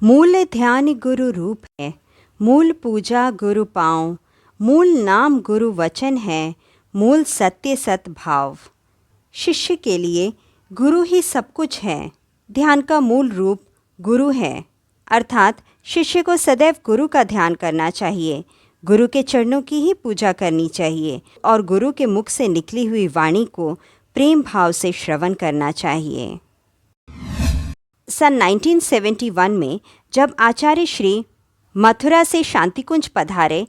मूल ध्यान गुरु रूप है, मूल पूजा गुरु पाँव, मूल नाम गुरु वचन है, मूल सत्य सत भाव। शिष्य के लिए गुरु ही सब कुछ है। ध्यान का मूल रूप गुरु है, अर्थात शिष्य को सदैव गुरु का ध्यान करना चाहिए, गुरु के चरणों की ही पूजा करनी चाहिए और गुरु के मुख से निकली हुई वाणी को प्रेम भाव से श्रवण करना चाहिए। सन 1971 में जब आचार्य श्री मथुरा से शांतिकुंज पधारे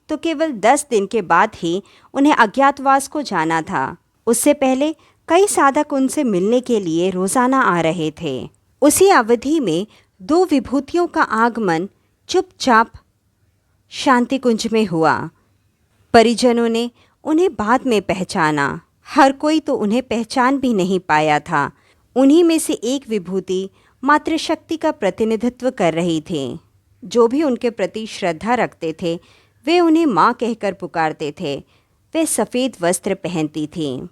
तो केवल 10 दिन के बाद ही उन्हें अज्ञातवास को जाना था। उससे पहले कई साधक उनसे मिलने के लिए रोज़ाना आ रहे थे। उसी अवधि में 2 विभूतियों का आगमन चुपचाप शांतिकुंज में हुआ। परिजनों ने उन्हें बाद में पहचाना। हर कोई तो उन्हें पहचान भी नहीं पाया था। उन्हीं में से एक विभूति मातृशक्ति का प्रतिनिधित्व कर रही थी। जो भी उनके प्रति श्रद्धा रखते थे वे उन्हें माँ कहकर पुकारते थे। वे सफ़ेद वस्त्र पहनती थीं।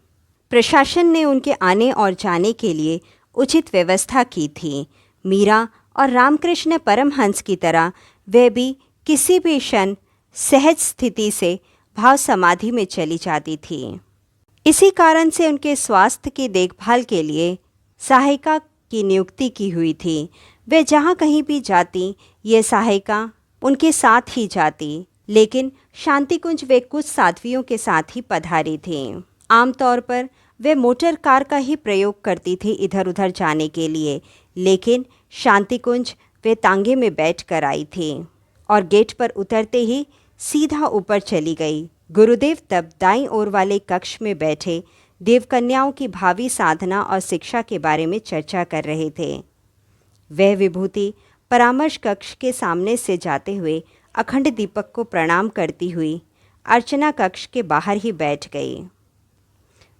प्रशासन ने उनके आने और जाने के लिए उचित व्यवस्था की थी। मीरा और रामकृष्ण परमहंस की तरह वे भी किसी भी क्षण सहज स्थिति से भाव समाधि में चली जाती थी। इसी कारण से उनके स्वास्थ्य की देखभाल के लिए सहायिका की नियुक्ति की हुई थी। वे जहाँ कहीं भी जाती ये सहायिका उनके साथ ही जाती। लेकिन शांतिकुंज वे कुछ साध्वियों के साथ ही पधारी थी। आमतौर पर वे मोटर कार का ही प्रयोग करती थी इधर उधर जाने के लिए, लेकिन शांतिकुंज वे तांगे में बैठ कर आई थी और गेट पर उतरते ही सीधा ऊपर चली गई। गुरुदेव तब दाईं ओर वाले कक्ष में बैठे देवकन्याओं की भावी साधना और शिक्षा के बारे में चर्चा कर रहे थे। वह विभूति परामर्श कक्ष के सामने से जाते हुए अखंड दीपक को प्रणाम करती हुई अर्चना कक्ष के बाहर ही बैठ गई।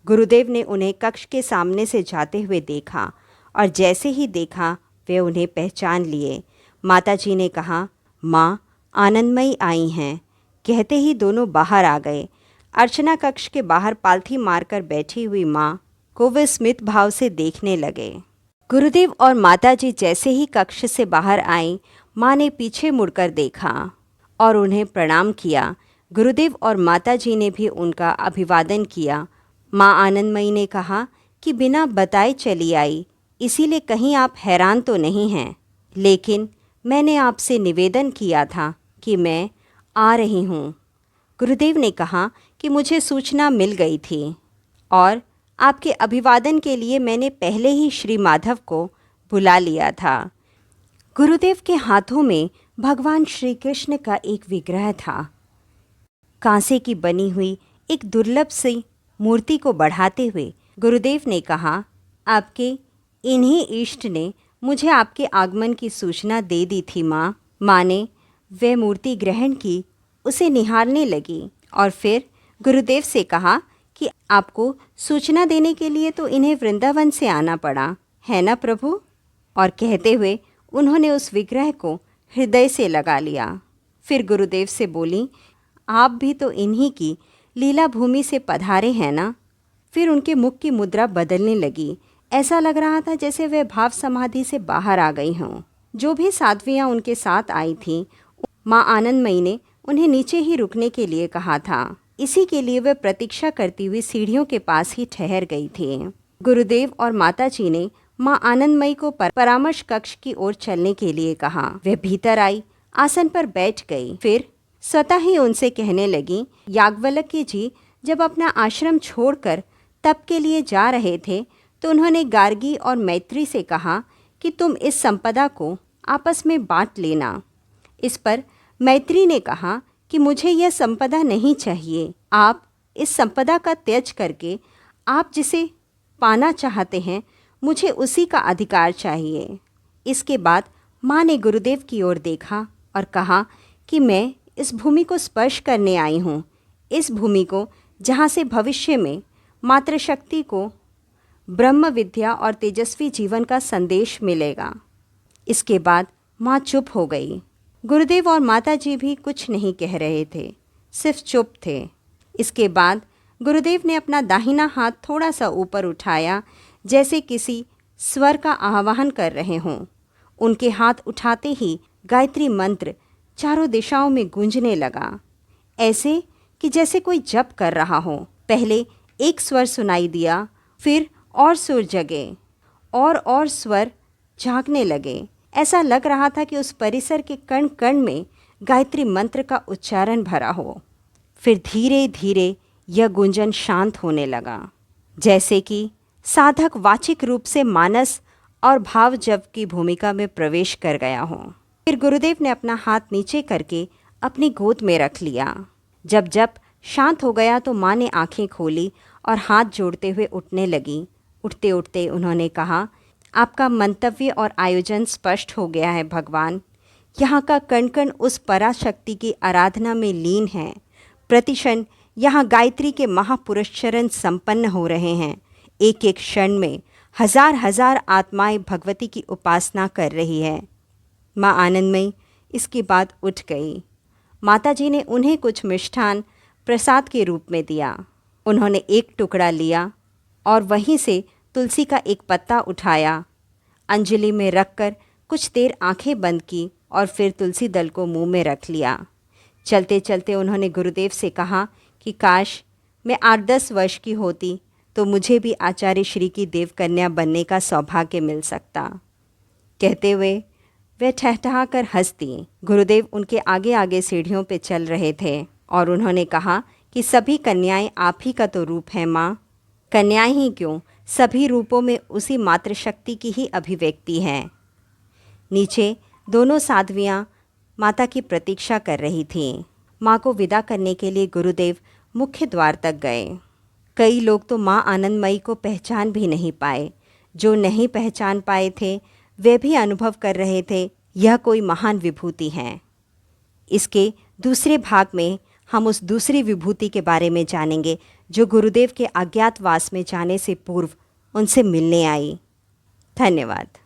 गुरुदेव ने उन्हें कक्ष के सामने से जाते हुए देखा और जैसे ही देखा वे उन्हें पहचान लिए। माताजी ने कहा, माँ आनंदमयी आई हैं। कहते ही दोनों बाहर आ गए। अर्चना कक्ष के बाहर पालथी मारकर बैठी हुई माँ को वे स्मित भाव से देखने लगे। गुरुदेव और माताजी जैसे ही कक्ष से बाहर आईं, माँ ने पीछे मुड़कर देखा और उन्हें प्रणाम किया। गुरुदेव और माताजी ने भी उनका अभिवादन किया। माँ आनंदमयी ने कहा कि बिना बताए चली आई, इसीलिए कहीं आप हैरान तो नहीं हैं, लेकिन मैंने आपसे निवेदन किया था कि मैं आ रही हूँ। गुरुदेव ने कहा कि मुझे सूचना मिल गई थी और आपके अभिवादन के लिए मैंने पहले ही श्री माधव को बुला लिया था। गुरुदेव के हाथों में भगवान श्री कृष्ण का एक विग्रह था। कांसे की बनी हुई एक दुर्लभ सी मूर्ति को बढ़ाते हुए गुरुदेव ने कहा, आपके इन्हीं इष्ट ने मुझे आपके आगमन की सूचना दे दी थी माँ। माँ ने वह मूर्ति ग्रहण की, उसे निहारने लगी और फिर गुरुदेव से कहा कि आपको सूचना देने के लिए तो इन्हें वृंदावन से आना पड़ा, है ना प्रभु? और कहते हुए उन्होंने उस विग्रह को हृदय से लगा लिया। फिर गुरुदेव से बोली, आप भी तो इन्हीं की लीला भूमि से पधारे हैं ना? फिर उनके मुख की मुद्रा बदलने लगी। ऐसा लग रहा था जैसे वे भाव समाधि से बाहर आ गई हों। जो भी साध्वियाँ उनके साथ आई थीं, माँ आनंदमयी ने उन्हें नीचे ही रुकने के लिए कहा था। इसी के लिए वे प्रतीक्षा करती हुई सीढ़ियों के पास ही ठहर गई थी। गुरुदेव और माताजी ने माँ आनंदमयी को परामर्श कक्ष की ओर चलने के लिए कहा। वह भीतर आई, आसन पर बैठ गई। फिर स्वतः ही उनसे कहने लगी, याज्ञवल्क्य जी जब अपना आश्रम छोड़कर तप के लिए जा रहे थे तो उन्होंने गार्गी और मैत्री से कहा कि तुम इस संपदा को आपस में बांट लेना। इस पर मैत्री ने कहा कि मुझे यह संपदा नहीं चाहिए। आप इस संपदा का त्याग करके आप जिसे पाना चाहते हैं मुझे उसी का अधिकार चाहिए। इसके बाद माँ ने गुरुदेव की ओर देखा और कहा कि मैं इस भूमि को स्पर्श करने आई हूँ, इस भूमि को जहाँ से भविष्य में मातृशक्ति को ब्रह्म विद्या और तेजस्वी जीवन का संदेश मिलेगा। इसके बाद माँ चुप हो गई। गुरुदेव और माताजी भी कुछ नहीं कह रहे थे, सिर्फ चुप थे। इसके बाद गुरुदेव ने अपना दाहिना हाथ थोड़ा सा ऊपर उठाया, जैसे किसी स्वर का आवाहन कर रहे हों। उनके हाथ उठाते ही गायत्री मंत्र चारों दिशाओं में गूंजने लगा, ऐसे कि जैसे कोई जप कर रहा हो। पहले एक स्वर सुनाई दिया, फिर और सुर जगे और स्वर जागने लगे। ऐसा लग रहा था कि उस परिसर के कण कण में गायत्री मंत्र का उच्चारण भरा हो। फिर धीरे धीरे यह गुंजन शांत होने लगा, जैसे कि साधक वाचिक रूप से मानस और भाव जप की भूमिका में प्रवेश कर गया हो। फिर गुरुदेव ने अपना हाथ नीचे करके अपनी गोद में रख लिया। जब जप शांत हो गया तो माँ ने आंखें खोली और हाथ जोड़ते हुए उठने लगी। उठते उठते उन्होंने कहा, आपका मंतव्य और आयोजन स्पष्ट हो गया है भगवान। यहाँ का कण कण उस पराशक्ति की आराधना में लीन है। प्रतिक्षण यहाँ गायत्री के महापुरस्चरण संपन्न हो रहे हैं। एक एक क्षण में हजार हजार आत्माएं भगवती की उपासना कर रही है। माँ आनंदमयी इसके बाद उठ गई। माताजी ने उन्हें कुछ मिष्ठान प्रसाद के रूप में दिया। उन्होंने एक टुकड़ा लिया और वहीं से तुलसी का एक पत्ता उठाया, अंजलि में रखकर कुछ देर आंखें बंद की और फिर तुलसी दल को मुंह में रख लिया। चलते चलते उन्होंने गुरुदेव से कहा कि काश मैं 8-10 वर्ष की होती तो मुझे भी आचार्य श्री की देवकन्या बनने का सौभाग्य मिल सकता। कहते हुए वे ठहठहा कर हंस दी। गुरुदेव उनके आगे आगे सीढ़ियों पे चल रहे थे और उन्होंने कहा कि सभी कन्याएं आप ही का तो रूप है माँ। कन्याएं ही क्यों, सभी रूपों में उसी मातृशक्ति की ही अभिव्यक्ति है। नीचे दोनों साध्वियाँ माता की प्रतीक्षा कर रही थीं। माँ को विदा करने के लिए गुरुदेव मुख्य द्वार तक गए। कई लोग तो माँ आनंदमयी को पहचान भी नहीं पाए। जो नहीं पहचान पाए थे वे भी अनुभव कर रहे थे यह कोई महान विभूति है। इसके दूसरे भाग में हम उस दूसरी विभूति के बारे में जानेंगे जो गुरुदेव के अज्ञातवास में जाने से पूर्व उनसे मिलने आई। धन्यवाद।